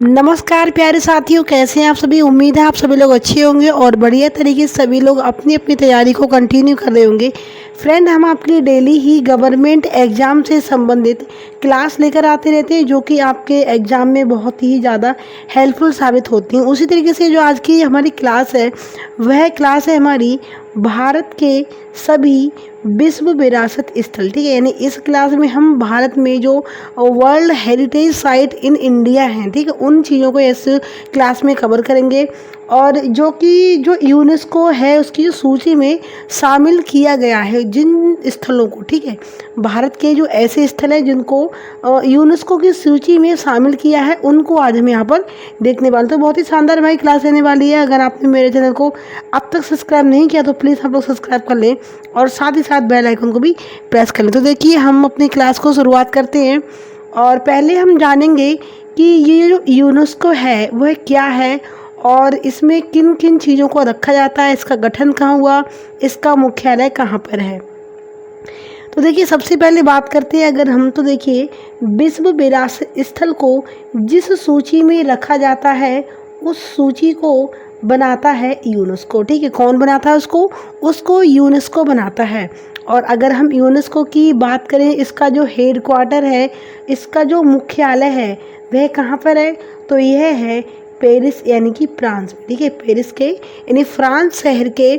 नमस्कार प्यारे साथियों, कैसे हैं आप सभी। उम्मीद है आप सभी लोग अच्छे होंगे और बढ़िया तरीके से सभी लोग अपनी अपनी तैयारी को कंटिन्यू कर रहे होंगे। फ्रेंड, हम आपके लिए डेली ही गवर्नमेंट एग्ज़ाम से संबंधित क्लास लेकर आते रहते हैं जो कि आपके एग्ज़ाम में बहुत ही ज़्यादा हेल्पफुल साबित होती हैं। उसी तरीके से जो आज की हमारी क्लास है वह क्लास है हमारी भारत के सभी विश्व विरासत स्थल। ठीक है, यानी इस क्लास में हम भारत में जो world heritage site in India हैं, ठीक है, उन चीज़ों को इस क्लास में कवर करेंगे और जो यूनेस्को है उसकी सूची में शामिल किया गया है जिन स्थलों को। ठीक है, भारत के जो ऐसे स्थल हैं जिनको यूनेस्को की सूची में शामिल किया है उनको आज हम यहाँ पर देखने वाले। तो बहुत ही शानदार हमारी क्लास रहने वाली है। अगर आपने मेरे चैनल को अब तक सब्सक्राइब नहीं किया तो प्लीज़ आप लोग सब्सक्राइब कर लें और साथ ही साथ बेल आइकन को भी प्रेस कर लें। तो देखिए, हम अपनी क्लास को शुरुआत करते हैं और पहले हम जानेंगे कि ये जो यूनेस्को है वह क्या है और इसमें किन किन चीज़ों को रखा जाता है, इसका गठन कहाँ हुआ, इसका मुख्यालय कहाँ पर है। तो देखिए, सबसे पहले बात करते हैं अगर हम, तो देखिए विश्व विरासत स्थल को जिस सूची में रखा जाता है उस सूची को बनाता है यूनेस्को। ठीक है, कौन बनाता है उसको यूनेस्को बनाता है। और अगर हम यूनेस्को की बात करें, इसका जो हेड क्वार्टर है, इसका जो मुख्यालय है वह कहाँ पर है, तो यह है पेरिस यानी कि फ्रांस में। ठीक है, पेरिस के यानी फ्रांस शहर के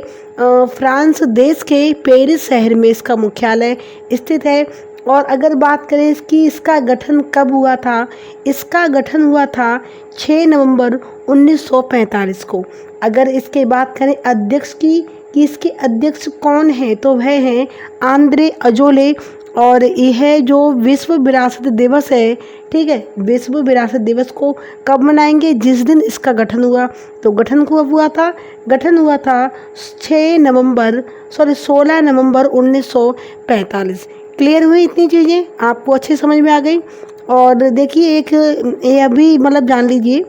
फ्रांस देश के पेरिस शहर में इसका मुख्यालय स्थित है। और अगर बात करें इसका गठन कब हुआ था, इसका गठन हुआ था 6 नवंबर 1945 को। अगर इसके बात करें अध्यक्ष की कि इसके अध्यक्ष कौन है, तो वह हैं आंद्रे अजोले। और यह जो विश्व विरासत दिवस है, ठीक है, विश्व विरासत दिवस को कब मनाएंगे, जिस दिन इसका गठन हुआ। तो गठन कब हुआ था, गठन हुआ था 16 नवंबर 1945। क्लियर हुई इतनी चीज़ें, आपको अच्छी समझ में आ गई। और देखिए एक ये अभी मतलब जान लीजिए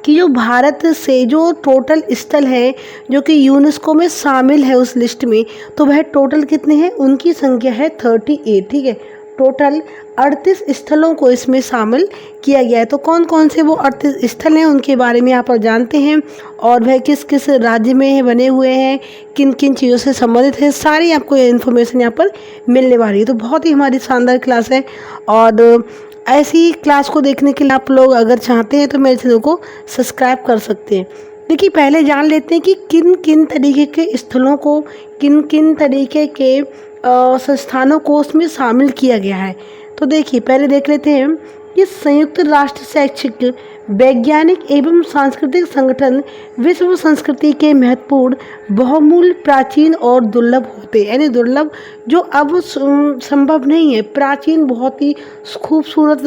कि जो भारत से जो टोटल स्थल है जो कि यूनेस्को में शामिल है उस लिस्ट में, तो वह टोटल कितने हैं, उनकी संख्या है 38। ठीक है, टोटल 38 स्थलों को इसमें शामिल किया गया है। तो कौन कौन से वो 38 स्थल हैं उनके बारे में यहाँ पर जानते हैं और वह किस किस राज्य में बने हुए हैं, किन किन चीज़ों से संबंधित है, सारी आपको इन्फॉर्मेशन यहाँ पर मिलने वाली है। तो बहुत ही हमारी शानदार क्लास है और ऐसी क्लास को देखने के लिए आप लोग अगर चाहते हैं तो मेरे चैनल को सब्सक्राइब कर सकते हैं। देखिए, पहले जान लेते हैं कि किन किन तरीके के स्थलों को, किन किन तरीके के संस्थानों को उसमें शामिल किया गया है। तो देखिए, पहले देख लेते हैं कि संयुक्त राष्ट्र शैक्षिक वैज्ञानिक एवं सांस्कृतिक संगठन विश्व संस्कृति के महत्वपूर्ण बहुमूल्य प्राचीन और दुर्लभ होते हैं, यानी दुर्लभ जो अब संभव नहीं है, प्राचीन बहुत ही खूबसूरत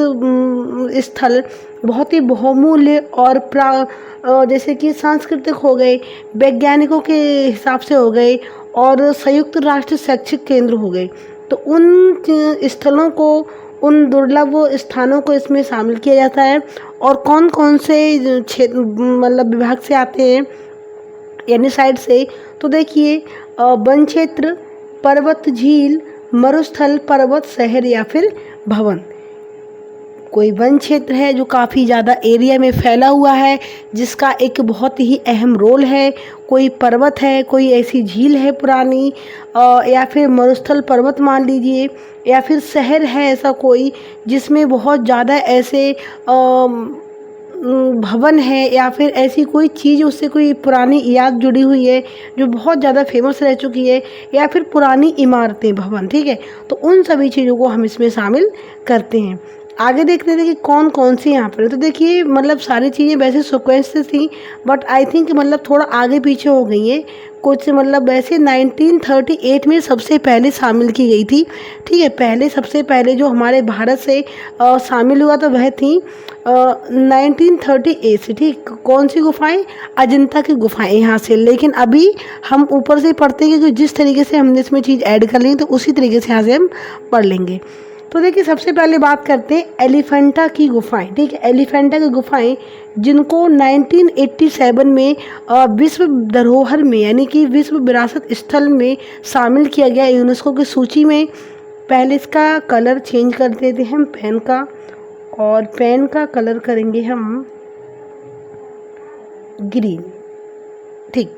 स्थल, बहुत ही बहुमूल्य और जैसे कि सांस्कृतिक हो गए, वैज्ञानिकों के हिसाब से हो गए और संयुक्त राष्ट्र शैक्षिक केंद्र हो गए। तो उन स्थलों को, उन दुर्लभ स्थानों को इसमें शामिल किया जाता है। और कौन कौन से क्षेत्र मतलब विभाग से आते हैं यानी साइड से, तो देखिए वन क्षेत्र, पर्वत, झील, मरुस्थल, पर्वत, शहर या फिर भवन। कोई वन क्षेत्र है जो काफ़ी ज़्यादा एरिया में फैला हुआ है जिसका एक बहुत ही अहम रोल है, कोई पर्वत है, कोई ऐसी झील है पुरानी, या फिर मरुस्थल पर्वत मान लीजिए, या फिर शहर है ऐसा कोई जिसमें बहुत ज़्यादा ऐसे भवन है, या फिर ऐसी कोई चीज़ उससे कोई पुरानी याद जुड़ी हुई है जो बहुत ज़्यादा फेमस रह चुकी है, या फिर पुरानी इमारतें, भवन। ठीक है, तो उन सभी चीज़ों को हम इसमें शामिल करते हैं। आगे देख रहे थे कि कौन कौन सी यहाँ पर है। तो देखिए, मतलब सारी चीज़ें वैसे सीक्वेंस से थी बट आई थिंक मतलब थोड़ा आगे पीछे हो गई हैं कुछ, मतलब वैसे 1938 में सबसे पहले शामिल की गई थी। ठीक है, पहले सबसे पहले जो हमारे भारत से शामिल हुआ तो वह थी 1938 से। ठीक, कौन सी गुफाएं, अजंता की गुफाएं यहाँ से। लेकिन अभी हम ऊपर से पढ़ते हैं क्योंकि जिस तरीके से हमने इसमें चीज़ ऐड कर ली तो उसी तरीके से यहाँ से हम पढ़ लेंगे। तो देखिए, सबसे पहले बात करते हैं एलिफेंटा की गुफाएं। ठीक है, एलिफेंटा की गुफाएं जिनको 1987 में विश्व धरोहर में यानी कि विश्व विरासत स्थल में शामिल किया गया यूनेस्को की सूची में। पहले इसका कलर चेंज कर देते हैं हम पेन का, और पेन का कलर करेंगे हम ग्रीन। ठीक,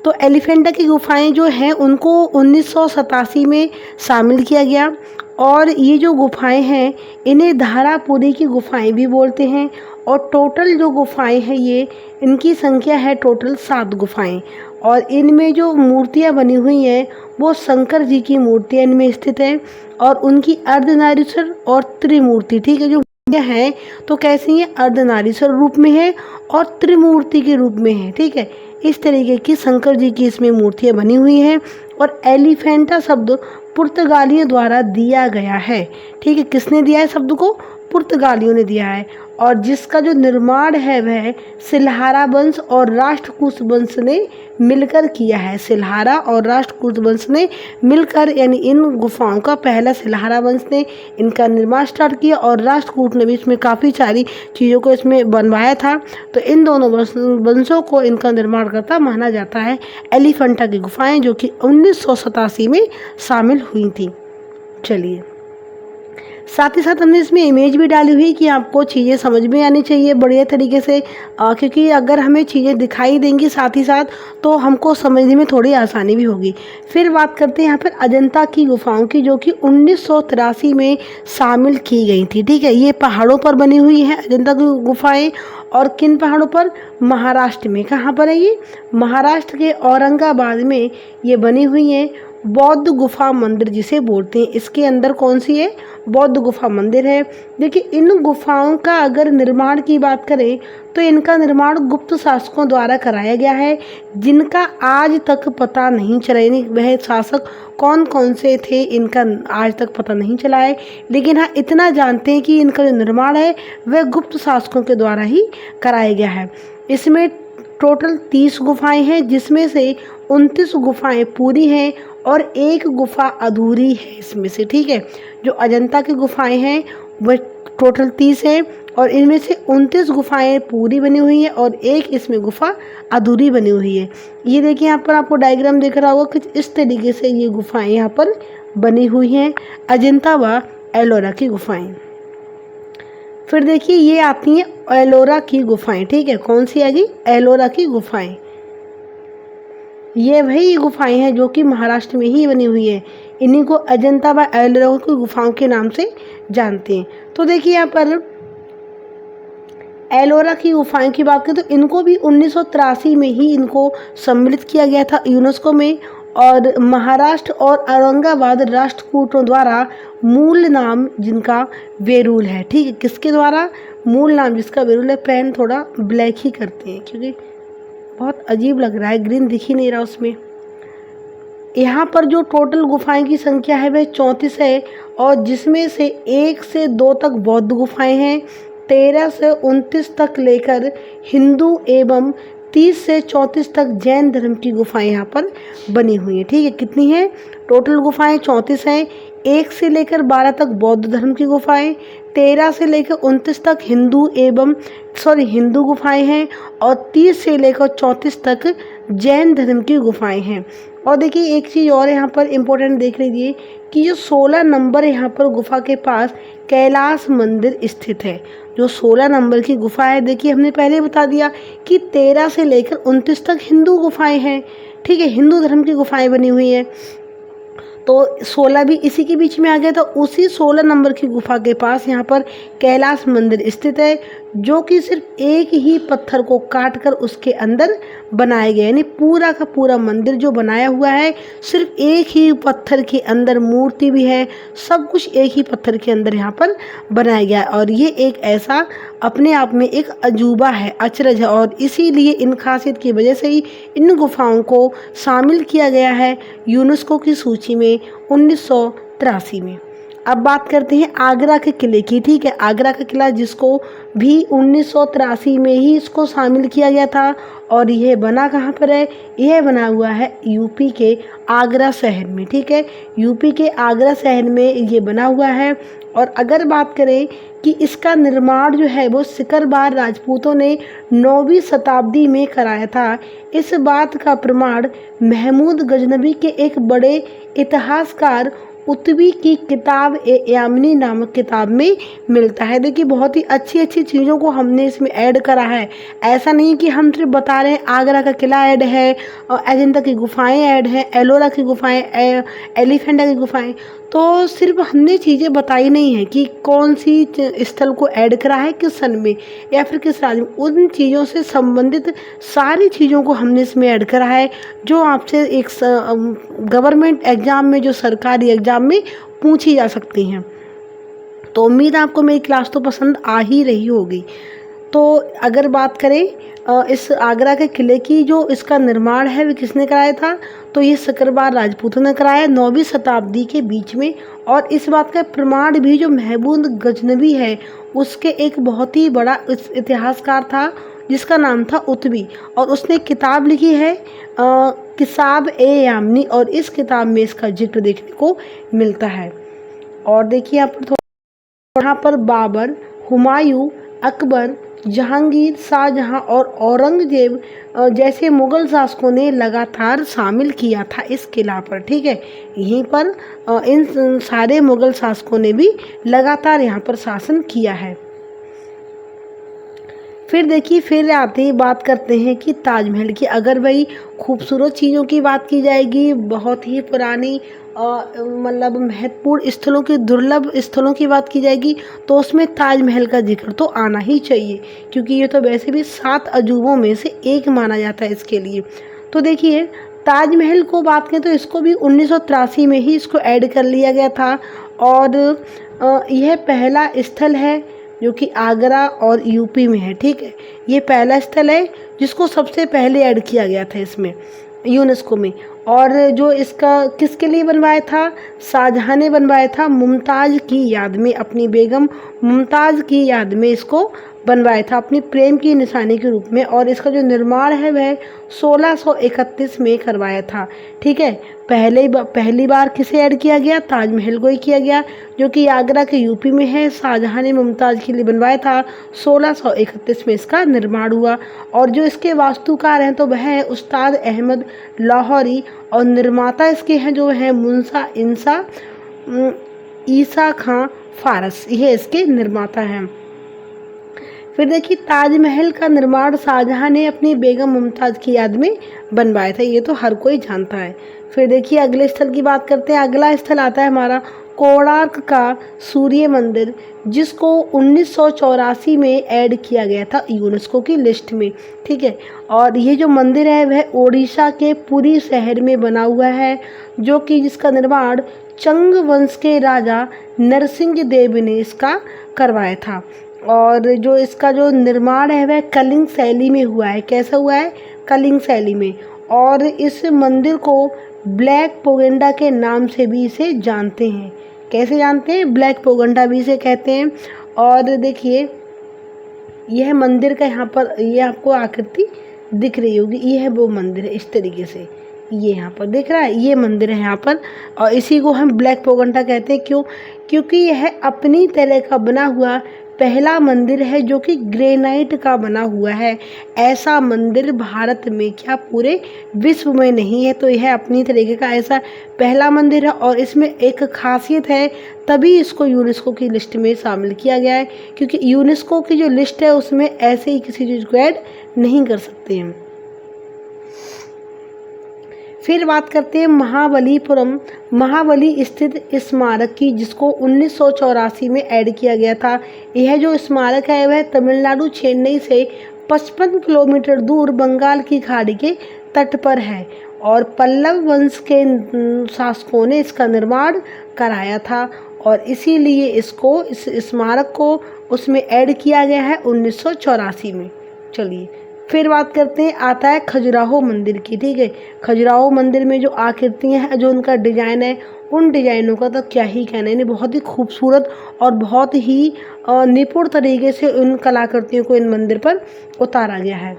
तो एलिफेंटा की गुफाएं जो हैं उनको 1987 में शामिल किया गया। और ये जो गुफाएं हैं इन्हें धारापुरी की गुफाएं भी बोलते हैं। और टोटल जो गुफाएं हैं ये इनकी संख्या है टोटल 7 गुफाएं। और इनमें जो मूर्तियां बनी हुई हैं वो शंकर जी की मूर्तियां इनमें स्थित हैं और उनकी अर्धनारीश्वर और त्रिमूर्ति, ठीक है, जो हैं तो कैसी हैं, अर्धनारीश्वर रूप में है और त्रिमूर्ति के रूप में है। ठीक है, इस तरीके की शंकर जी की इसमें मूर्तियां बनी हुई हैं। और एलिफेंटा शब्द पुर्तगालियों द्वारा दिया गया है। ठीक है, किसने दिया है शब्द को, पुर्तगालियों ने दिया है। और जिसका जो निर्माण है वह सिल्हारा वंश और राष्ट्रकूट वंश ने मिलकर किया है। सिल्हारा और राष्ट्रकूट वंश ने मिलकर, यानी इन गुफाओं का पहला सिल्हारा वंश ने इनका निर्माण स्टार्ट किया और राष्ट्रकूट ने भी इसमें काफ़ी सारी चीज़ों को इसमें बनवाया था। तो इन दोनों वंशों को इनका निर्माण करता माना जाता है। एलिफेंटा की गुफाएं जो कि 1987 में शामिल हुई थी। चलिए, साथ ही साथ हमने इसमें इमेज भी डाली हुई कि आपको चीज़ें समझ में आनी चाहिए बढ़िया तरीके से, क्योंकि अगर हमें चीज़ें दिखाई देंगी साथ ही साथ तो हमको समझने में थोड़ी आसानी भी होगी। फिर बात करते हैं यहाँ पर अजंता की गुफाओं की, जो कि 1983 में शामिल की गई थी। ठीक है, ये पहाड़ों पर बनी हुई है अजंता की गुफाएं। और किन पहाड़ों पर, महाराष्ट्र में। कहाँ पर है ये, महाराष्ट्र के औरंगाबाद में ये बनी हुई हैं। बौद्ध गुफा मंदिर जिसे बोलते हैं, इसके अंदर कौन सी है, बौद्ध गुफा मंदिर है। देखिए, इन गुफाओं का अगर निर्माण की बात करें तो इनका निर्माण गुप्त शासकों द्वारा कराया गया है, जिनका आज तक पता नहीं चला, यानी वह शासक कौन कौन से थे इनका आज तक पता नहीं चला है। लेकिन हाँ, इतना जानते हैं कि इनका जो निर्माण है वह गुप्त शासकों के द्वारा ही कराया गया है। इसमें टोटल 30 गुफाएं हैं, जिसमें से 29 गुफाएं पूरी हैं और एक गुफा अधूरी है इसमें से। ठीक है, जो अजंता की गुफाएं हैं वह टोटल 30 हैं और इनमें से 29 गुफाएं पूरी बनी हुई हैं और एक इसमें गुफा अधूरी बनी हुई है। ये देखिए, यहाँ पर आपको डायग्राम दिख रहा होगा कि इस तरीके से ये गुफाएं यहाँ पर बनी हुई हैं, अजंता व एलोरा की गुफाएं। फिर देखिए, ये आती हैं एलोरा की गुफाएं। ठीक है, कौन सी आएगी, एलोरा की गुफाएं। ये वही गुफाएं हैं जो कि महाराष्ट्र में ही बनी हुई है। इन्हीं को अजंता व एलोरा की गुफाओं के नाम से जानते हैं। तो देखिए, यहाँ पर एलोरा की गुफाएं की बात करें तो इनको भी 1983 में ही इनको सम्मिलित किया गया था यूनेस्को में। और महाराष्ट्र और औरंगाबाद राष्ट्रकूटों द्वारा मूल नाम जिनका वेरूल है। ठीक है, किसके द्वारा, मूल नाम जिसका वेरूल है। पेन थोड़ा ब्लैक ही करते हैं क्योंकि बहुत अजीब लग रहा है, ग्रीन दिख ही नहीं रहा उसमें। यहाँ पर जो टोटल गुफाएं की संख्या है वह 34 है और जिसमें से 1 से 2 तक बौद्ध गुफाएं हैं, 13 से 29 तक लेकर हिंदू एवं 30 से 34 तक जैन धर्म की गुफाएं यहाँ पर बनी हुई हैं। ठीक है, कितनी हैं, टोटल गुफाएं 34 हैं। 1 से लेकर 12 तक बौद्ध धर्म की गुफाएं, 13 से लेकर 29 तक हिंदू गुफाएं हैं और 30 से लेकर 34 तक जैन धर्म की गुफाएं हैं। और देखिए, एक चीज़ और यहाँ पर इम्पोर्टेंट देख लीजिए कि जो 16 नंबर यहाँ पर गुफा के पास कैलाश मंदिर स्थित है। जो 16 नंबर की गुफा है, देखिए हमने पहले बता दिया कि 13 से लेकर 29 तक हिंदू गुफाएं हैं। ठीक है, हिंदू धर्म की गुफाएं बनी हुई हैं, तो 16 भी इसी के बीच में आ गया। तो उसी 16 नंबर की गुफा के पास यहाँ पर कैलाश मंदिर स्थित है, जो कि सिर्फ एक ही पत्थर को काटकर उसके अंदर बनाया गया, यानी पूरा का पूरा मंदिर जो बनाया हुआ है सिर्फ एक ही पत्थर के अंदर, मूर्ति भी है, सब कुछ एक ही पत्थर के अंदर यहाँ पर बनाया गया। और ये एक ऐसा अपने आप में एक अजूबा है, अचरज है, और इसीलिए इन खासियत की वजह से ही इन गुफाओं को शामिल किया गया है यूनेस्को की सूची में 1983 में। अब बात करते हैं आगरा के किले की। ठीक है, आगरा का किला जिसको भी 1983 में ही इसको शामिल किया गया था। और यह बना कहाँ पर है, यह बना हुआ है यूपी के आगरा शहर में। ठीक है, यूपी के आगरा शहर में ये बना हुआ है। और अगर बात करें कि इसका निर्माण जो है वो सिकरवार राजपूतों ने 9वीं शताब्दी में कराया था। इस बात का प्रमाण महमूद गजनबी के एक बड़े इतिहासकार उत्वी की किताब ए यामिनी नामक किताब में मिलता है। देखिए बहुत ही अच्छी अच्छी चीज़ों को हमने इसमें ऐड करा है। ऐसा नहीं कि हम सिर्फ बता रहे हैं आगरा का किला ऐड है, अजंता की गुफाएं ऐड हैं, एलोरा की गुफाएं, एलिफेंटा की गुफाएं। तो सिर्फ हमने चीज़ें बताई नहीं है कि कौन सी स्थल को ऐड करा है किस सन में या फिर किस राज्य में। उन चीज़ों से संबंधित सारी चीज़ों को हमने इसमें ऐड करा है जो आपसे एक गवर्नमेंट एग्ज़ाम में, जो सरकारी एग्ज़ाम में पूछी जा सकती हैं। तो उम्मीद है आपको मेरी क्लास तो पसंद आ ही रही होगी। तो अगर बात करें इस आगरा के किले की, जो इसका निर्माण है वो किसने कराया था, तो ये सक्करबाग राजपूत ने कराया 9वीं शताब्दी के बीच में। और इस बात का प्रमाण भी जो महमूद गजनवी है, उसके एक बहुत ही बड़ा इतिहासकार था जिसका नाम था उत्वी, और उसने किताब लिखी है किताब ए यामिनी, और इस किताब में इसका जिक्र देखने को मिलता है। और देखिए यहाँ पर बाबर, हुमायूं, अकबर, जहांगीर, शाहजहां और औरंगजेब जैसे मुगल शासकों ने लगातार शामिल किया था इस किला पर। ठीक है, यहीं पर इन सारे मुगल शासकों ने भी लगातार यहाँ पर शासन किया है। फिर देखिए, फिर आते ही बात करते हैं कि ताजमहल की। अगर भाई खूबसूरत चीज़ों की बात की जाएगी, बहुत ही पुरानी मतलब महत्वपूर्ण स्थलों की, दुर्लभ स्थलों की बात की जाएगी, तो उसमें ताजमहल का जिक्र तो आना ही चाहिए, क्योंकि ये तो वैसे भी 7 अजूबों में से एक माना जाता है इसके लिए। तो देखिए ताजमहल को बात करें तो इसको भी 1983 में ही इसको ऐड कर लिया गया था। और यह पहला स्थल है जो कि आगरा और यूपी में है। ठीक है, ये पहला स्थल है जिसको सबसे पहले ऐड किया गया था इसमें, यूनेस्को में। और जो इसका किसके लिए बनवाया था, शाहजहां ने बनवाया था मुमताज़ की याद में, अपनी बेगम मुमताज़ की याद में इसको बनवाया था, अपनी प्रेम की निशानी के रूप में। और इसका जो निर्माण है वह 1631 में करवाया था। ठीक है, पहली बार किसे ऐड किया गया, ताजमहल को ही किया गया, जो कि आगरा के यूपी में है। शाहजहां ने मुमताज़ के लिए बनवाया था, 1631 में इसका निर्माण हुआ। और जो इसके वास्तुकार हैं तो वह है उस्ताद अहमद लाहौरी, और निर्माता इसके हैं जो हैं मुंसा इंसा ईसा खां फारस, ये इसके निर्माता हैं। फिर देखिए ताजमहल का निर्माण शाहजहां ने अपनी बेगम मुमताज़ की याद में बनवाया था, ये तो हर कोई जानता है। फिर देखिए अगले स्थल की बात करते हैं। अगला स्थल आता है हमारा कोणार्क का सूर्य मंदिर, जिसको 1984 में ऐड किया गया था यूनेस्को की लिस्ट में। ठीक है, और ये जो मंदिर है वह ओडिशा के पुरी शहर में बना हुआ है, जो कि जिसका निर्माण चंग वंश के राजा नरसिंह देव ने इसका करवाया था। और जो इसका जो निर्माण है वह कलिंग शैली में हुआ है। कैसा हुआ है, कलिंग शैली में। और इस मंदिर को ब्लैक पोगंडा के नाम से भी इसे जानते हैं। कैसे जानते हैं, ब्लैक पोगंडा भी इसे कहते हैं। और देखिए यह मंदिर का यहाँ पर ये आपको आकृति दिख रही होगी, ये है वो मंदिर है इस तरीके से, ये यहाँ पर दिख रहा है, ये मंदिर है यहाँ पर। और इसी को हम ब्लैक पोगंडा कहते हैं। क्यों, क्योंकि यह अपनी तरह का बना हुआ पहला मंदिर है जो कि ग्रेनाइट का बना हुआ है। ऐसा मंदिर भारत में क्या पूरे विश्व में नहीं है। तो यह अपनी तरीके का ऐसा पहला मंदिर है। और इसमें एक खासियत है, तभी इसको यूनेस्को की लिस्ट में शामिल किया गया है, क्योंकि यूनेस्को की जो लिस्ट है उसमें ऐसे ही किसी चीज़ को ऐड नहीं कर सकते हैं। फिर बात करते हैं महाबलीपुरम, महाबली स्थित स्मारक की, जिसको 1984 में ऐड किया गया था। यह जो स्मारक है वह तमिलनाडु चेन्नई से 55 किलोमीटर दूर बंगाल की खाड़ी के तट पर है। और पल्लव वंश के शासकों ने इसका निर्माण कराया था, और इसीलिए इसको, इस स्मारक को उसमें ऐड किया गया है 1984 में। चलिए फिर बात करते हैं, आता है खजुराहो मंदिर की। ठीक है, खजुराहो मंदिर में जो आकृतियाँ हैं, जो उनका डिज़ाइन है, उन डिज़ाइनों का तो क्या ही कहना है। बहुत ही खूबसूरत और बहुत ही निपुण तरीके से उन कलाकृतियों को इन मंदिर पर उतारा गया है।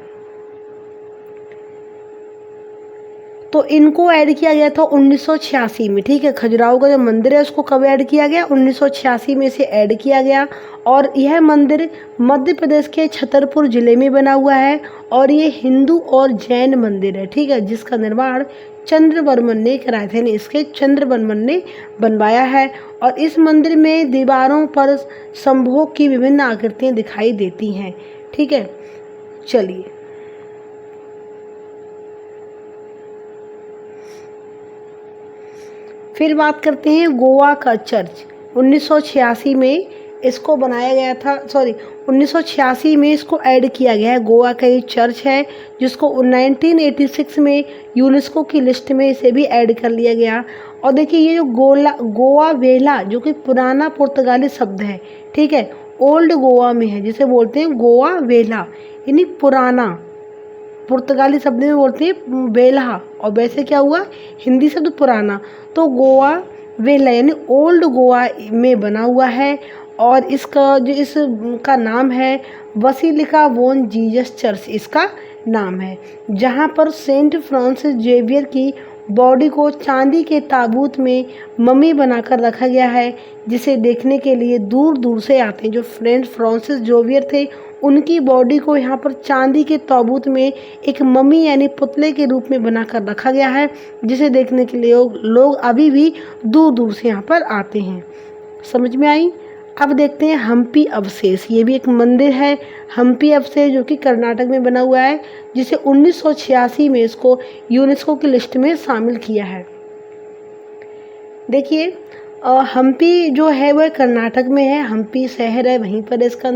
तो इनको ऐड किया गया था 1986 में। ठीक है, खजुराहो का जो मंदिर है उसको कब ऐड किया गया, 1986 में से ऐड किया गया। और यह मंदिर मध्य प्रदेश के छतरपुर जिले में बना हुआ है, और ये हिंदू और जैन मंदिर है। ठीक है, जिसका निर्माण चंद्रवर्मन ने कराए थे, यानी इसके चंद्रवर्मन ने बनवाया है। और इस मंदिर में दीवारों पर संभोग की विभिन्न आकृतियां दिखाई देती हैं। ठीक है, चलिए फिर बात करते हैं गोवा का चर्च। 1986 में इसको बनाया गया था, 1986 में इसको ऐड किया गया है। गोवा का ये चर्च है जिसको 1986 में यूनेस्को की लिस्ट में इसे भी ऐड कर लिया गया। और देखिए ये जो गोवा वेला जो कि पुराना पुर्तगाली शब्द है, ठीक है, ओल्ड गोवा में है, जिसे बोलते हैं गोवा वेला, यानी पुराना। पुर्तगाली शब्द में बोलते हैं वेला, और वैसे क्या हुआ, हिंदी शब्द पुराना, तो गोवा वेला यानी ओल्ड गोवा में बना हुआ है। और इसका नाम है बसिलिका वॉन जीसस चर्च, इसका नाम है, जहाँ पर सेंट फ्रांसिस जेवियर की बॉडी को चांदी के ताबूत में मम्मी बनाकर रखा गया है, जिसे देखने के लिए दूर दूर से आते हैं। जो सेंट फ्रांसिस जेवियर थे उनकी बॉडी को यहाँ पर चांदी के ताबूत में एक मम्मी यानी पुतले के रूप में बनाकर रखा गया है, जिसे देखने के लिए लोग अभी भी दूर दूर से यहाँ पर आते हैं। समझ में आई? अब देखते हैं हम्पी अवशेष। ये भी एक मंदिर है, हम्पी अवशेष, जो कि कर्नाटक में बना हुआ है, जिसे 1986 में इसको यूनेस्को की लिस्ट में शामिल किया है। देखिए हम्पी जो है वह कर्नाटक में है, हम्पी शहर है, वहीं पर इसका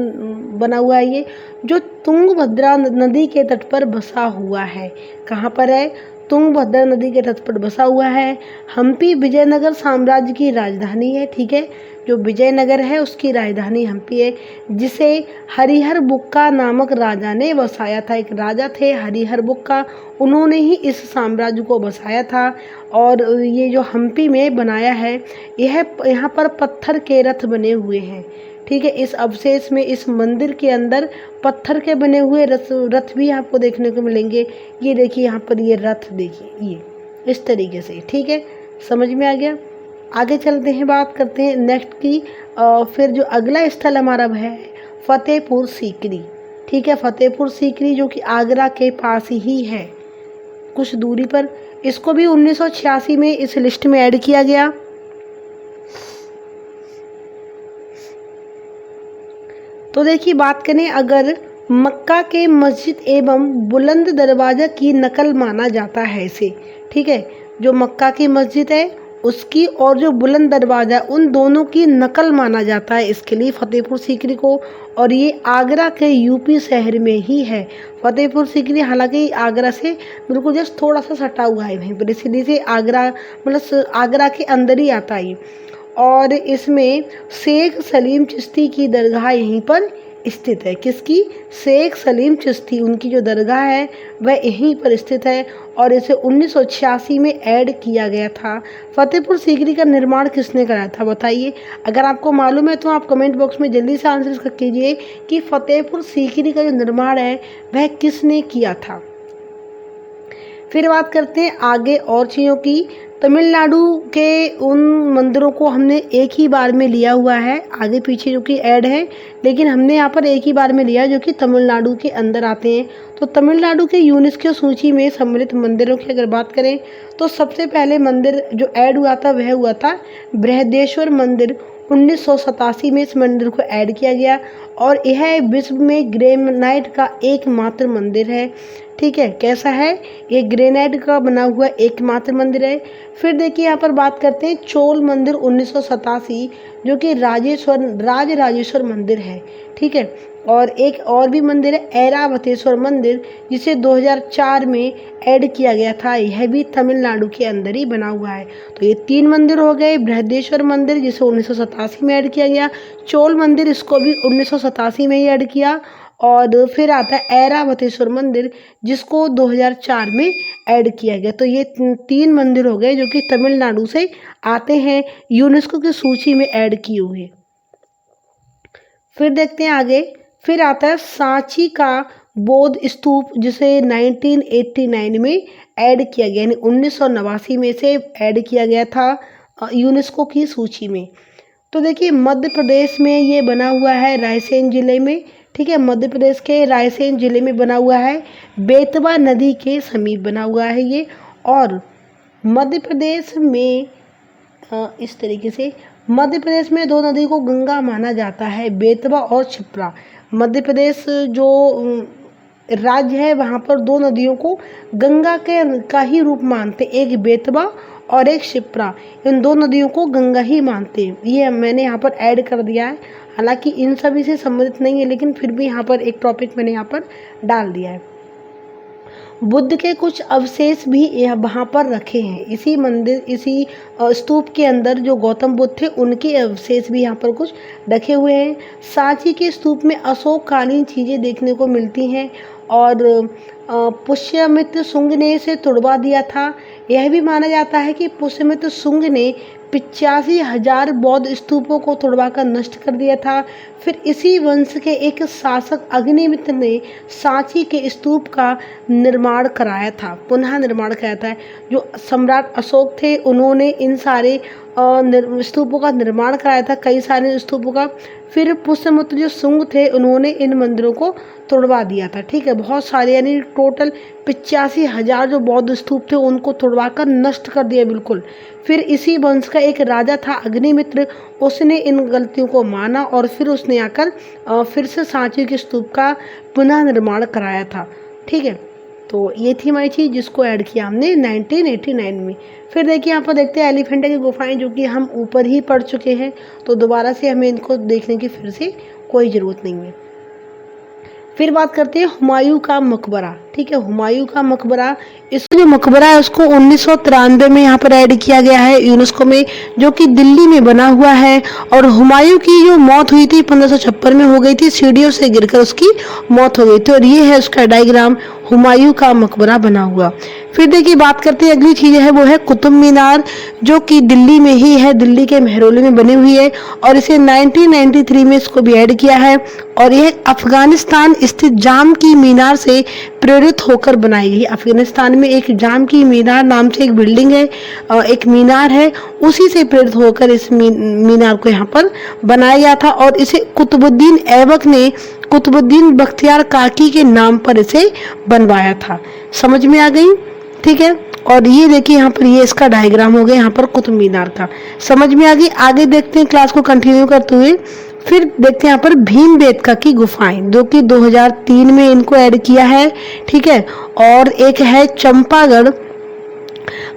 बना हुआ है ये, जो तुंगभद्रा नदी के तट पर बसा हुआ है। कहाँ पर है? तुंगभद्रा नदी के तट पर बसा हुआ है। हम्पी विजयनगर साम्राज्य की राजधानी है, ठीक है, जो विजयनगर है उसकी राजधानी हम्पी है, जिसे हरिहर बुक्का नामक राजा ने बसाया था। एक राजा थे हरिहर बुक्का, उन्होंने ही इस साम्राज्य को बसाया था। और ये जो हम्पी में बनाया है, यह यहाँ पर पत्थर के रथ बने हुए हैं, ठीक है। इस अवशेष में, इस मंदिर के अंदर पत्थर के बने हुए रथ भी आपको देखने को मिलेंगे। ये देखिए यहाँ पर ये रथ, देखिए ये इस तरीके से, ठीक है, समझ में आ गया। आगे चलते हैं, बात करते हैं नेक्स्ट की। फिर जो अगला स्थल हमारा है फतेहपुर सीकरी, ठीक है, फतेहपुर सीकरी जो कि आगरा के पास ही है, कुछ दूरी पर। इसको भी 1986 में इस लिस्ट में ऐड किया गया। तो देखिए बात करें, अगर मक्का के मस्जिद एवं बुलंद दरवाज़ा की नकल माना जाता है इसे, ठीक है, जो मक्का की मस्जिद है उसकी और जो बुलंद दरवाज़ा, उन दोनों की नकल माना जाता है इसके लिए फतेहपुर सीकरी को। और ये आगरा के यूपी शहर में ही है फतेहपुर सीकरी। हालांकि आगरा से बिल्कुल जस्ट थोड़ा सा सटा हुआ है वहीं पर, इसलिए से आगरा मतलब आगरा के अंदर ही आता है। और इसमें शेख सलीम चिश्ती की दरगाह यहीं पर स्थित है। किसकी? शेख सलीम चिश्ती, उनकी जो दरगाह है वह यहीं पर स्थित है। और इसे 1986 में ऐड किया गया था। फतेहपुर सीकरी का निर्माण किसने कराया था बताइए? अगर आपको मालूम है तो आप कमेंट बॉक्स में जल्दी से आंसर कीजिए कि फतेहपुर सीकरी का जो निर्माण है वह किसने किया था। फिर बात करते हैं आगे और चीज़ों की। तमिलनाडु के उन मंदिरों को हमने एक ही बार में लिया हुआ है, आगे पीछे जो कि ऐड है, लेकिन हमने यहाँ पर एक ही बार में लिया जो कि तमिलनाडु के अंदर आते हैं। तो तमिलनाडु के यूनेस्को सूची में सम्मिलित मंदिरों की अगर बात करें तो सबसे पहले मंदिर जो ऐड हुआ था वह हुआ था बृहदेश्वर मंदिर। 1987 में इस मंदिर को ऐड किया गया और यह विश्व में ग्रेनाइट का एकमात्र मंदिर है, ठीक है। कैसा है? ये ग्रेनाइट का बना हुआ एकमात्र मंदिर है। फिर देखिए यहाँ पर बात करते हैं चोल मंदिर 1987 जो कि राजराजेश्वर मंदिर है, ठीक है। और एक और भी मंदिर है ऐरावतेश्वर मंदिर, जिसे 2004 में ऐड किया गया था, यह भी तमिलनाडु के अंदर ही बना हुआ है। तो ये 3 मंदिर हो गए। बृहदेश्वर मंदिर जिसे 1987 में ऐड किया गया, चोल मंदिर इसको भी 1987 में ही ऐड किया, और फिर आता है ऐरावतेश्वर मंदिर जिसको 2004 में ऐड किया गया। तो ये 3 मंदिर हो गए जो कि तमिलनाडु से आते हैं, यूनेस्को की सूची में ऐड किए हुए। फिर देखते हैं आगे। फिर आता है सांची का बौद्ध स्तूप जिसे 1989 में ऐड किया गया, यानी 1989 में से ऐड किया गया था यूनेस्को की सूची में। तो देखिए मध्य प्रदेश में ये बना हुआ है रायसेन जिले में, ठीक है, मध्य प्रदेश के रायसेन जिले में बना हुआ है, बेतवा नदी के समीप बना हुआ है ये। और मध्य प्रदेश में इस तरीके से मध्य प्रदेश में दो नदी को गंगा माना जाता है, बेतवा और क्षिप्रा। मध्य प्रदेश जो राज्य है वहाँ पर दो नदियों को गंगा के का ही रूप मानते, एक बेतवा और एक क्षिप्रा। इन दो नदियों को गंगा ही मानते हैं। ये मैंने यहाँ पर ऐड कर दिया है, हालांकि इन सभी से संबंधित नहीं है, लेकिन फिर भी यहाँ पर एक टॉपिक मैंने यहाँ पर डाल दिया है। बुद्ध के कुछ अवशेष भी वहाँ पर रखे हैं। इसी मंदिर, इसी स्तूप के अंदर जो गौतम बुद्ध थे उनके अवशेष भी यहाँ पर कुछ रखे हुए हैं। सांची के स्तूप में अशोककालीन चीज़ें देखने को मिलती हैं और पुष्यमित्र शुंग ने इसे तुड़वा दिया था। यह भी माना जाता है कि पुष्यमित्र शुंग ने 85,000 बौद्ध स्तूपों को तुड़वाकर नष्ट कर दिया था। फिर इसी वंश के एक शासक अग्निमित्र ने सांची के स्तूप का निर्माण कराया था, पुनः निर्माण कराया था। जो सम्राट अशोक थे उन्होंने इन सारे स्तूपों का निर्माण कराया था, कई सारे स्तूपों का। फिर पुष्यमित्र जो शुंग थे उन्होंने इन मंदिरों को तुड़वा दिया था। ठीक है, बहुत सारे यानी टोटल 85,000 जो बौद्ध स्तूप थे उनको तुड़वा कर नष्ट कर दिया बिल्कुल। फिर इसी वंश का एक राजा था अग्निमित्र, उसने इन गलतियों को माना और फिर उसने आकर फिर से सांची के स्तूप का पुनः निर्माण कराया था। ठीक है, तो ये थी हमारी चीज़ जिसको ऐड किया हमने 1989 में। फिर देखिए यहाँ पर देखते हैं एलिफेंटा की गुफाएं, जो कि हम ऊपर ही पढ़ चुके हैं, तो दोबारा से हमें इनको देखने की फिर से कोई ज़रूरत नहीं है। फिर बात करते हैं हुमायूं का मकबरा। ठीक है, हुमायूं का मकबरा, इसका जो मकबरा है उसको 1993 में यहाँ पर ऐड किया गया है यूनेस्को में, जो कि दिल्ली में बना हुआ है। और हुमायूं की जो मौत हुई थी 1556 में हो गई थी, सीढ़ियों से गिरकर उसकी मौत हो गई थी। और ये है उसका डायग्राम, हुमायूं का मकबरा बना हुआ। फिर देखिए बात करते हैं अगली चीज़ है वो है कुतुब मीनार, जो कि दिल्ली में ही है, दिल्ली के मेहरौली में बनी हुई है और इसे 1993 में इसको भी ऐड किया है। और यह अफगानिस्तान स्थित जाम की मीनार से प्रेरित होकर बनाई गई। अफगानिस्तान में एक जाम की मीनार नाम से एक बिल्डिंग है, एक मीनार है, उसी से प्रेरित होकर इस मीनार को यहाँ पर बनाया गया था। और इसे कुतुबुद्दीन ऐबक ने कुतुबुद्दीन बख्तियार काकी के नाम पर इसे बनवाया था। समझ में आ गई? ठीक है, और ये देखिए यहाँ पर ये इसका डायग्राम हो गया यहाँ पर कुतुब मीनार का। समझ में आ गई? आगे देखते हैं क्लास को कंटिन्यू करते हुए। फिर देखते हैं यहाँ पर भीमबेटका की गुफाएं, जो कि 2003 में इनको ऐड किया है। ठीक है, और एक है Champagadh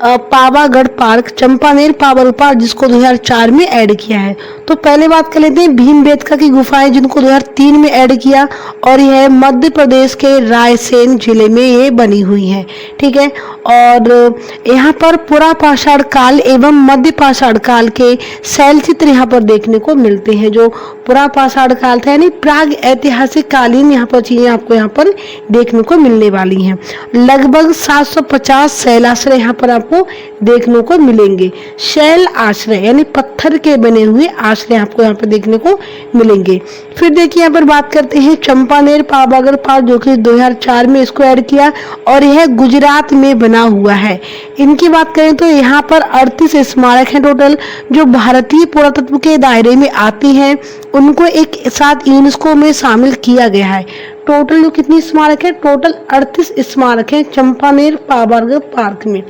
Pavagadh park, Champaner power park, जिसको 2004 में ऐड किया है। तो पहले बात कर लेते हैं भीमबेटका की गुफाएं, जिनको 2003 में ऐड किया और यह मध्य प्रदेश के रायसेन जिले में ये बनी हुई है। ठीक है, और यहाँ पर पुरापाषाण काल एवं मध्य पाषाण काल के शैल चित्र यहाँ पर देखने को मिलते हैं। जो पुरापाषाण काल था यानी प्राग ऐतिहासिक कालीन यहाँ पर चीजें आपको यहाँ पर देखने को मिलने वाली हैं। लगभग 750 शैलाश्रय यहाँ पर आपको देखने को मिलेंगे। शैल आश्रय यानी पत्थर के बने हुए आश्रय आपको यहाँ पर देखने को मिलेंगे। फिर देखिए यहाँ पर बात करते हैं चंपानेर पावागढ़ पार्क, जो कि 2004 में इसको ऐड किया और यह गुजरात में बना हुआ है। इनकी बात करें तो यहाँ पर 38 स्मारक हैं टोटल, जो भारतीय पुरातत्व के दायरे में आती हैं। उनको एक साथ यूनेस्को में शामिल किया गया है। टोटल जो कितनी स्मारक है? टोटल 38 स्मारक हैं चंपानेर पावागढ़ पार्क में,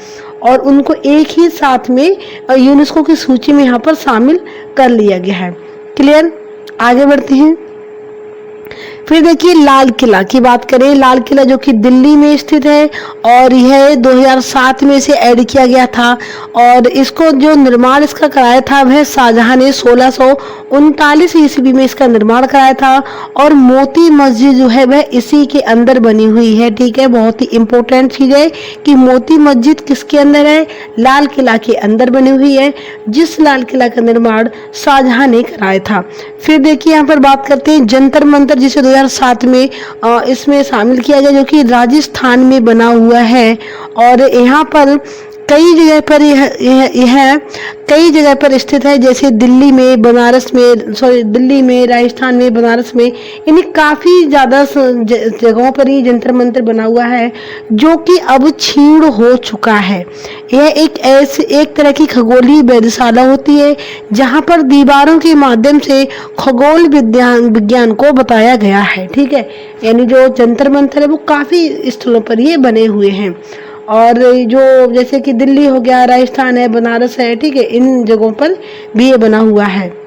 और उनको एक ही साथ में यूनेस्को की सूची में यहाँ पर शामिल कर लिया गया है। क्लियर? आगे बढ़ते हैं। फिर देखिए लाल किला की बात करें। लाल किला जो कि दिल्ली में स्थित है और यह 2007 में इसे ऐड किया गया था। और इसको जो निर्माण इसका कराया था वह शाहजहां ने 1639 ईस्वी में इसका निर्माण कराया था। और मोती मस्जिद जो है वह इसी के अंदर बनी हुई है। ठीक है, बहुत ही इंपॉर्टेंट चीज है कि मोती मस्जिद किसके अंदर है? लाल किला के अंदर बनी हुई है, जिस लाल किला का निर्माण शाहजहां ने कराया था। फिर देखिए यहाँ पर बात करते हैं जंतर मंतर, जिसे 2007 में इसमें शामिल किया गया, जो कि राजस्थान में बना हुआ है। और यहाँ पर कई जगह पर यह कई जगह पर स्थित है, जैसे दिल्ली में, बनारस में, दिल्ली में, राजस्थान में, बनारस में, यानी काफ़ी ज़्यादा जगहों पर ये जंतर मंतर बना हुआ है, जो कि अब क्षीण हो चुका है। यह एक तरह की खगोलीय वेधशाला होती है, जहाँ पर दीवारों के माध्यम से खगोल विज्ञान को बताया गया है। ठीक है, यानी जो जंतर मंतर है वो काफ़ी स्थलों पर ये बने हुए हैं। और जो जैसे कि दिल्ली हो गया, राजस्थान है, बनारस है, ठीक है, इन जगहों पर भी ये बना हुआ है।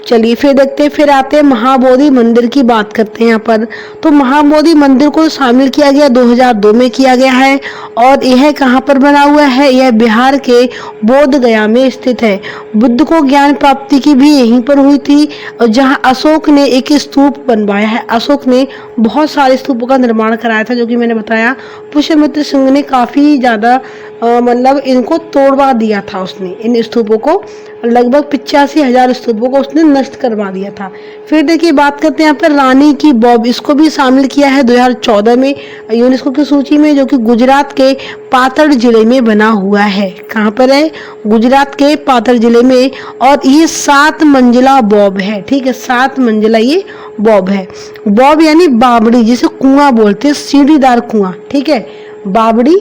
चलिए फिर देखते हैं, फिर आते हैं महाबोधि मंदिर की बात करते हैं यहाँ पर। तो महाबोधि मंदिर को शामिल किया गया 2002 में किया गया है और यह कहाँ पर बना हुआ है, यह बिहार के बोध गया में स्थित है। बुद्ध को ज्ञान प्राप्ति की भी यहीं पर हुई थी और जहाँ अशोक ने एक स्तूप बनवाया है। अशोक ने बहुत सारे स्तूपों का निर्माण कराया था, जो कि मैंने बताया। पुष्यमित्र सिंह ने काफी ज्यादा मतलब इनको तोड़वा दिया था उसने, इन स्तूपों को लगभग 85,000 स्तूपों को उसने नष्ट करवा दिया था। फिर देखिए बात करते हैं यहाँ पर रानी की बॉब, इसको भी शामिल किया है 2014 में यूनेस्को की सूची में, जो कि गुजरात के पातड़ जिले में बना हुआ है। कहाँ पर है, गुजरात के पातड़ जिले में। और ये 7 मंजिला बॉब है, ठीक है, 7 मंजिला ये बॉब है। बॉब यानी बावड़ी, जिसे कुआं बोलते हैं, सीढ़ीदार कुआं, ठीक है, बावड़ी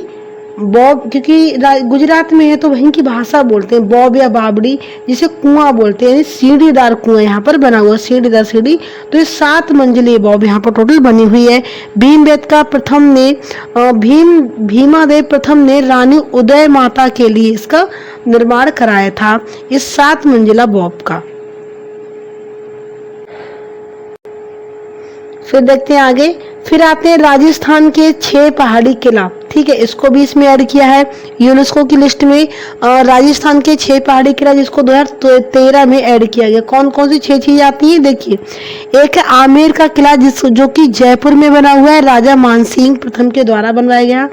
बॉब, क्योंकि गुजरात में है तो वहीं की भाषा बोलते हैं, बॉब या बावड़ी, जिसे कुआं बोलते हैं, यानी सीढ़ीदार कुआं यहाँ पर बना हुआ, सीढ़ीदार सीढ़ी। तो ये 7 मंजिले बॉब यहाँ पर टोटल बनी हुई है। भीमदेव प्रथम ने भीमादेव प्रथम ने रानी उदय माता के लिए इसका निर्माण कराया था, इस 7 मंजिला बॉब का। फिर देखते हैं आगे, फिर आते हैं राजस्थान के 6 पहाड़ी किला, ठीक है, इसको भी इसमें ऐड किया है यूनेस्को की लिस्ट में। राजस्थान के 6 पहाड़ी किला जिसको 2013 में ऐड किया गया। कौन कौन सी 6 चीजें आती हैं, देखिए। एक है आमेर का किला, जो कि जयपुर में बना हुआ है, राजा मानसिंह प्रथम के द्वारा बनवाया गया।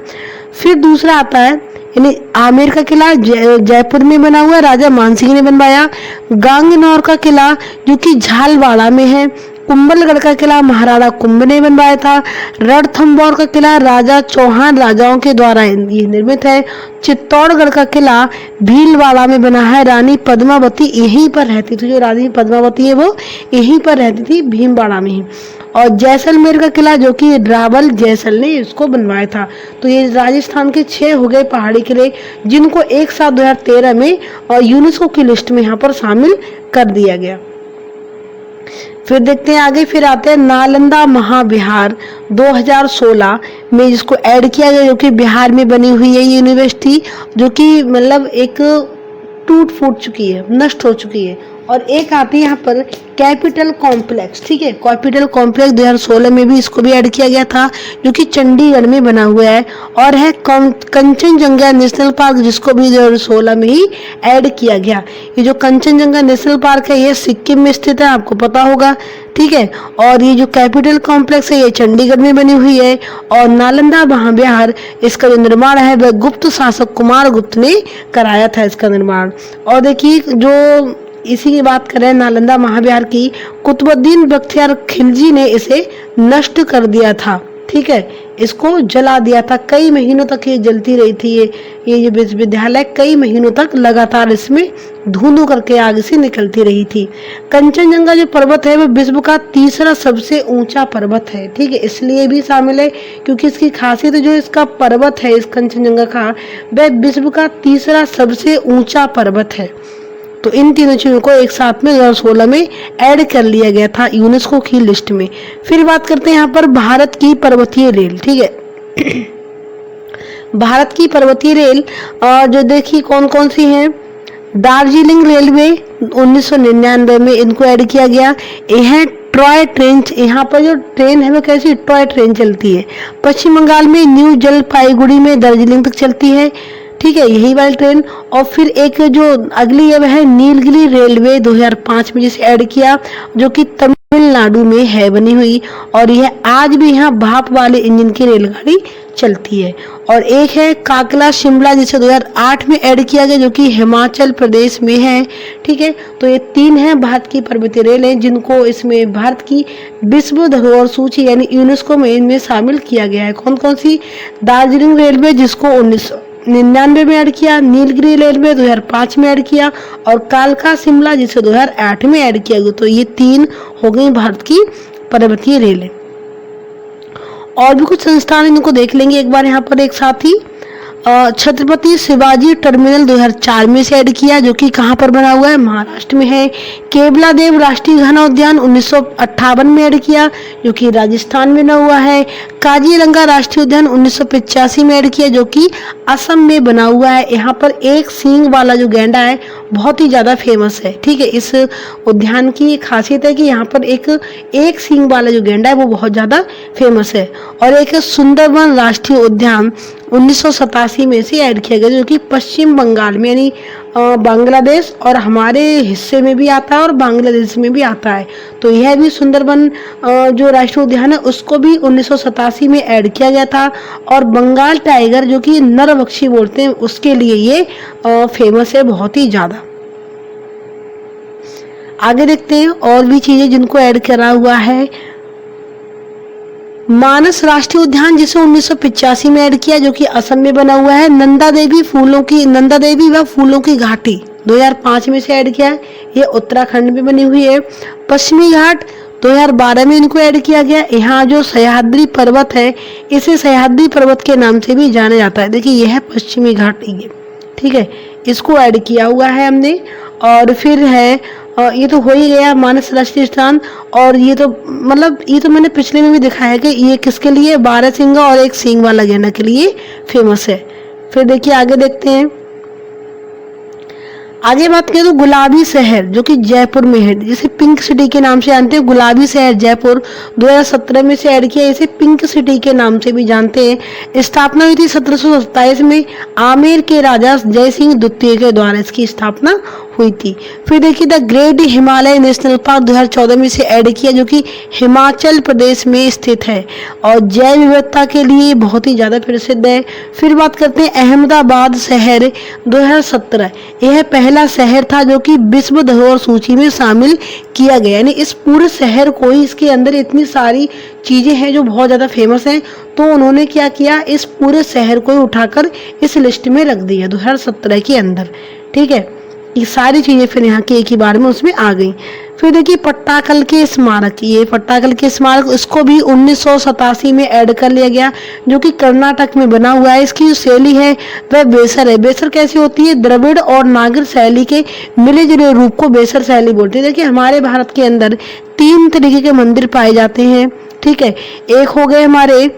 फिर दूसरा आता है, यानी आमेर का किला जयपुर में बना हुआ है, राजा मानसिंह ने बनवाया। गांगनौर का किला जो कि झालवाड़ा में है। कुंभलगढ़ का किला महाराणा कुंभ ने बनवाया था। रणथंभौर का किला राजा चौहान राजाओं के द्वारा ये निर्मित है। चित्तौड़गढ़ का किला भीलवाड़ा में बना है, रानी पद्मावती यहीं पर रहती थी, जो रानी पद्मावती है वो यहीं पर रहती थी, भीमवाड़ा में ही। और जैसलमेर का किला जो कि रावल जैसल ने इसको बनवाया था। तो ये राजस्थान के 6 हो गए पहाड़ी किले, जिनको एक साथ 2013 में और यूनेस्को की लिस्ट में यहाँ पर शामिल कर दिया गया। फिर देखते हैं आगे, फिर आते हैं नालंदा महाविहार 2016 में, जिसको ऐड किया गया, जो कि बिहार में बनी हुई है यूनिवर्सिटी, जो कि मतलब एक टूट फूट चुकी है, नष्ट हो चुकी है। और एक आती है यहाँ पर कैपिटल कॉम्प्लेक्स, ठीक है, कैपिटल कॉम्प्लेक्स 2016 में भी इसको भी ऐड किया गया था, जो कि चंडीगढ़ में बना हुआ है। और है कंचनजंगा नेशनल पार्क, जिसको भी 2016 में ही ऐड किया गया। ये जो कंचनजंगा नेशनल पार्क है ये सिक्किम में स्थित है, आपको पता होगा, ठीक है। और ये जो कैपिटल कॉम्प्लेक्स है ये चंडीगढ़ में बनी हुई है। और नालंदा महाविहार, इसका जो निर्माण है वह गुप्त शासक कुमार गुप्त ने कराया था इसका निर्माण। और देखिए जो इसी की बात करें नालंदा महाविहार की, कुतुबुद्दीन बख्तियार खिलजी ने इसे नष्ट कर दिया था, ठीक है, इसको जला दिया था। कई महीनों तक ये जलती रही थी, ये जो विश्वविद्यालय कई महीनों तक लगातार इसमें धुआं करके आग से निकलती रही थी। कंचनजंगा जो पर्वत है वो विश्व का 3रा सबसे ऊंचा पर्वत है, ठीक है, इसलिए भी शामिल है क्योंकि इसकी खासियत जो इसका पर्वत है, इस कंचनजंगा का, वह विश्व का 3रा सबसे ऊंचा पर्वत है। तो इन तीनों चीजों को एक साथ में 2016 में ऐड कर लिया गया था यूनेस्को की लिस्ट में। फिर बात करते हैं यहाँ पर भारत की पर्वतीय रेल, ठीक है। भारत की पर्वतीय रेल जो देखिए कौन कौन सी हैं, दार्जिलिंग रेलवे 1999 में इनको ऐड किया गया। यह टॉय ट्रेन, यहाँ पर जो ट्रेन है वो कैसी टॉय ट्रेन चलती है। पश्चिम बंगाल में न्यू जलपाईगुड़ी में दार्जिलिंग तक चलती है, ठीक है, यही वाली ट्रेन। और फिर एक जो अगली है वह है नीलगिरी रेलवे 2005 में जिसे ऐड किया, जो कि तमिलनाडु में है बनी हुई। और यह आज भी यहाँ भाप वाले इंजन की रेलगाड़ी चलती है। और एक है काकला शिमला जिसे 2008 में ऐड किया गया, जो कि हिमाचल प्रदेश में है, ठीक है। तो ये 3 हैं भारत की पर्वतीय रेलें, जिनको इसमें भारत की विश्व धरोहर सूची यानी यूनेस्को में इनमें शामिल किया गया है। कौन कौन सी, दार्जिलिंग रेलवे जिसको 1999 में ऐड किया, नीलगिरी रेलवे 2005 में ऐड किया, और कालका शिमला जिसे 2008 में ऐड किया गया। तो ये 3 हो गई भारत की पर्वतीय रेलें। और भी कुछ संस्थान इनको देख लेंगे एक बार यहाँ पर एक साथ ही। छत्रपति शिवाजी टर्मिनल 2004 में से ऐड किया, जो कि कहाँ पर बना हुआ है, महाराष्ट्र में है। केवलादेव राष्ट्रीय घना उद्यान 1958 में ऐड किया, जो कि राजस्थान में बना हुआ है। काजीरंगा राष्ट्रीय उद्यान 1985 में ऐड किया, जो कि असम में बना हुआ है। यहाँ पर एक सींग वाला जो गैंडा है बहुत ही ज़्यादा फेमस है। ठीक है, इस उद्यान की खासियत है कि यहाँ पर एक सींग वाला जो गैंडा है वो बहुत ज़्यादा फेमस है। और एक सुंदरवन राष्ट्रीय उद्यान 1987 में से ऐड किया गया, जो कि पश्चिम बंगाल में यानी बांग्लादेश और हमारे हिस्से में भी आता है और बांग्लादेश में भी आता है। तो यह भी सुंदरवन जो राष्ट्रीय उद्यान है उसको भी 1987 में ऐड किया गया था। और बंगाल टाइगर जो कि नरभक्षी बोलते हैं उसके लिए ये फेमस है बहुत ही ज़्यादा। आगे देखते हैं और भी चीज़ें जिनको ऐड करा हुआ है। मानस राष्ट्रीय उद्यान जिसे 1985 में ऐड किया, जो कि असम में बना हुआ है। नंदा देवी व फूलों की घाटी 2005 में से ऐड किया है, ये उत्तराखंड में बनी हुई है। पश्चिमी घाट 2012 में इनको ऐड किया गया। यहाँ जो सह्याद्री पर्वत है इसे सह्याद्री पर्वत के नाम से भी जाना जाता है। देखिए यह है पश्चिमी घाट, ये ठीक है, इसको ऐड किया हुआ है हमने। और फिर है ये तो हो ही गया मानस राष्ट्रीय उद्यान। और ये तो मैंने पिछले में भी दिखाया है कि ये किसके लिए, बारहसिंगा और एक सींग वाला गैंडा के लिए फेमस है। फिर देखिए आगे देखते हैं। आगे बात करें तो गुलाबी शहर जो कि जयपुर में है, जिसे पिंक सिटी के नाम से जानते हैं। गुलाबी शहर जयपुर 2017 में से ऐड किया, इसे पिंक सिटी के नाम से भी जानते हैं। स्थापना हुई थी 1727 में आमेर के राजा जय सिंह द्वितीय के द्वारा इसकी स्थापना हुई थी। फिर देखिए the great Himalaya national park 2014 में से ऐड किया, जो कि हिमाचल प्रदेश में स्थित है और जैव विविधता के लिए बहुत ही ज़्यादा प्रसिद्ध है। फिर बात करते हैं अहमदाबाद शहर 2017, यह पहला शहर था जो कि विश्व धरोहर सूची में शामिल किया गया। यानी इस पूरे शहर को ही, इसके अंदर इतनी सारी चीज़ें हैं जो बहुत ज़्यादा फेमस हैं, तो उन्होंने क्या किया, इस पूरे शहर को ही उठाकर इस लिस्ट में रख दिया 2017 के अंदर। ठीक है, ये सारी चीज़ें फिर यहाँ के एक ही बार में उसमें आ गई। फिर देखिए पट्टाकल के स्मारक, ये पट्टाकल के स्मारक इसको भी 1987 में ऐड कर लिया गया, जो कि कर्नाटक में बना हुआ है। इसकी जो शैली है वह बेसर है। बेसर कैसी होती है, द्रविड़ और नागर शैली के मिले जुले रूप को बेसर शैली बोलते हैं। देखिए हमारे भारत के अंदर 3 तरीके के मंदिर पाए जाते हैं। ठीक है, एक हो गए हमारे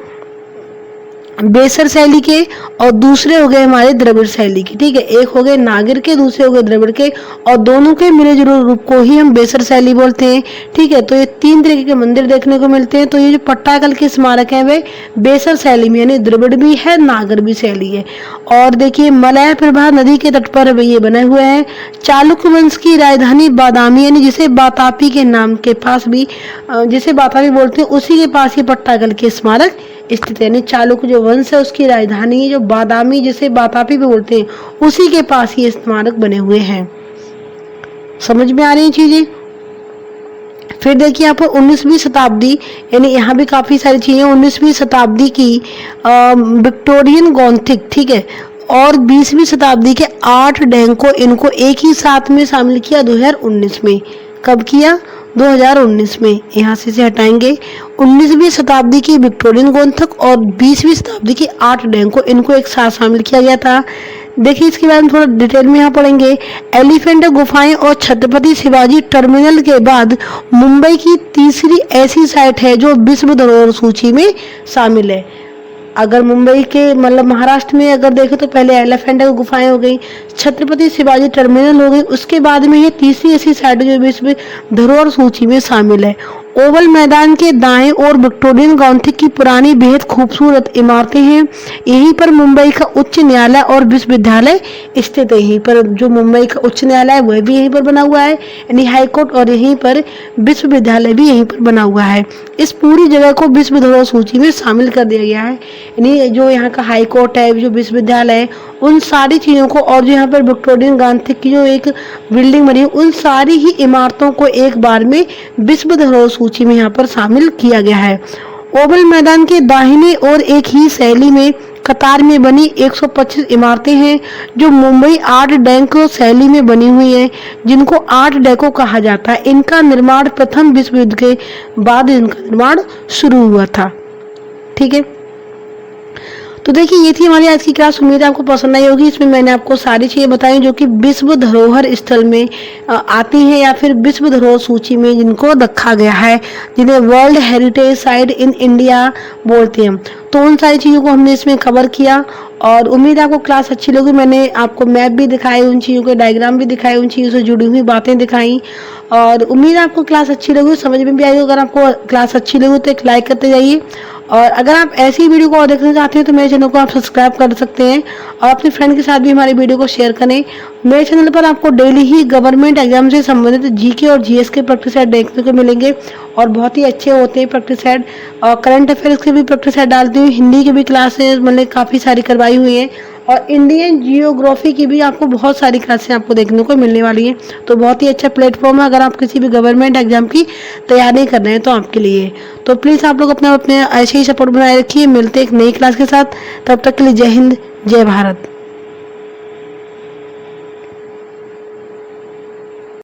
बेसर शैली के और दूसरे हो गए हमारे द्रविड़ शैली के। ठीक है, एक हो गए नागर के, दूसरे हो गए द्रविड़ के, और दोनों के मिले जुले रूप को ही हम बेसर शैली बोलते हैं। ठीक है, तो ये 3 तरीके के मंदिर देखने को मिलते हैं। तो ये जो पट्टाकल के स्मारक है वे बेसर शैली में यानी द्रविड़ भी है, नागर भी शैली है। और देखिए मलय प्रभा नदी के तट पर ये बने हुए हैं। चालुक्य वंश की राजधानी बादामी यानी जिसे बातापी के नाम के पास भी, जिसे बातापी बोलते हैं, उसी के पास ये पट्टाकल के स्मारक स्थित है। यानी चालुक्य जो वंश है उसकी राजधानी जो बादामी, जिसे बातापी भी बोलते हैं, उसी के पास ये स्मारक बने हुए हैं। समझ में आ रही चीजें। फिर देखिए यहाँ पर 19वीं शताब्दी, यानी यहाँ भी काफी सारी चीजें 19वीं शताब्दी की विक्टोरियन गॉथिक, ठीक है, और 20वीं शताब्दी के 8 डैंको, इनको एक ही साथ में शामिल किया 2019 में। कब किया, 2019 में। यहाँ से हटाएंगे 19वीं शताब्दी की विक्टोरियन गॉथिक और 20वीं शताब्दी की 8 डैंको, इनको एक साथ शामिल किया गया था। देखिए इसके बारे में थोड़ा डिटेल में यहाँ पढ़ेंगे। एलिफेंट गुफाएं और छत्रपति शिवाजी टर्मिनल के बाद मुंबई की तीसरी ऐसी साइट है जो विश्व धरोहर सूची में शामिल है। अगर मुंबई के महाराष्ट्र में अगर देखें तो पहले एलिफेंट गुफाएं हो गई, छत्रपति शिवाजी टर्मिनल हो गई, उसके बाद में ये तीसरी ऐसी साइट जो विश्व धरोहर सूची में शामिल है। ओवल मैदान के दाएं और विक्टोरियन गॉथिक की पुरानी बेहद खूबसूरत इमारतें हैं। यहीं पर मुंबई का उच्च न्यायालय और विश्वविद्यालय स्थित है। यहीं पर जो मुंबई का उच्च न्यायालय है वह भी यहीं पर बना हुआ है, यानी हाई कोर्ट, और यहीं पर विश्वविद्यालय भी यहीं पर बना हुआ है। इस पूरी जगह को विश्व धरोहर सूची में शामिल कर दिया गया है। यानी जो यहाँ का हाई कोर्ट है, जो विश्वविद्यालय है, उन सारी चीज़ों को, और जो यहाँ पर विक्टोरियन गॉथिक की जो एक बिल्डिंग बनी है, उन सारी ही इमारतों को एक बार में विश्व धरोहर सूची में यहाँ पर शामिल किया गया है। ओवल मैदान के दाहिने और एक ही शैली में कतार में बनी 125 इमारतें हैं जो मुंबई 8 डैंको शैली में बनी हुई हैं, जिनको 8 डैको कहा जाता है। इनका निर्माण प्रथम विश्व युद्ध के बाद इनका निर्माण शुरू हुआ था। ठीक है, तो देखिए ये थी हमारी आज की क्लास। उम्मीद है आपको पसंद आई होगी। इसमें मैंने आपको सारी चीज़ें बताई जो कि विश्व धरोहर स्थल में आती हैं या फिर विश्व धरोहर सूची में जिनको रखा गया है, जिन्हें world heritage site in India बोलते हैं। तो उन सारी चीज़ों को हमने इसमें कवर किया और उम्मीद है आपको क्लास अच्छी लगी। मैंने आपको मैप भी दिखाए, उन चीज़ों के डायग्राम भी दिखाए, उन चीज़ों से जुड़ी हुई बातें दिखाई और उम्मीद है आपको क्लास अच्छी लगी, समझ में भी आई। अगर आपको क्लास अच्छी लगी तो एक लाइक करते जाइए और अगर आप ऐसी वीडियो को और देखना चाहते हैं तो मेरे चैनल को आप सब्सक्राइब कर सकते हैं और अपने फ्रेंड के साथ भी हमारी वीडियो को शेयर करें। मेरे चैनल पर आपको डेली ही गवर्नमेंट एग्जाम से संबंधित जीके और जीएस के प्रैक्टिस सेट देखने को मिलेंगे और बहुत ही अच्छे होते हैं प्रैक्टिस सेट। और करंट अफेयर्स के भी प्रैक्टिस सेट डालती हूँ, हिंदी की भी क्लासेस मैंने काफ़ी सारी करवाई हुई हैं और इंडियन जियोग्राफी की भी आपको बहुत सारी क्लासें आपको देखने को मिलने वाली हैं। तो बहुत ही अच्छा प्लेटफॉर्म है अगर आप किसी भी गवर्नमेंट एग्जाम की तैयारी कर रहे हैं तो आपके लिए। तो प्लीज़ आप लोग अपने ऐसे ही सपोर्ट बनाए रखिए। मिलते हैं एक नई क्लास के साथ, तब तक के लिए जय हिंद, जय भारत।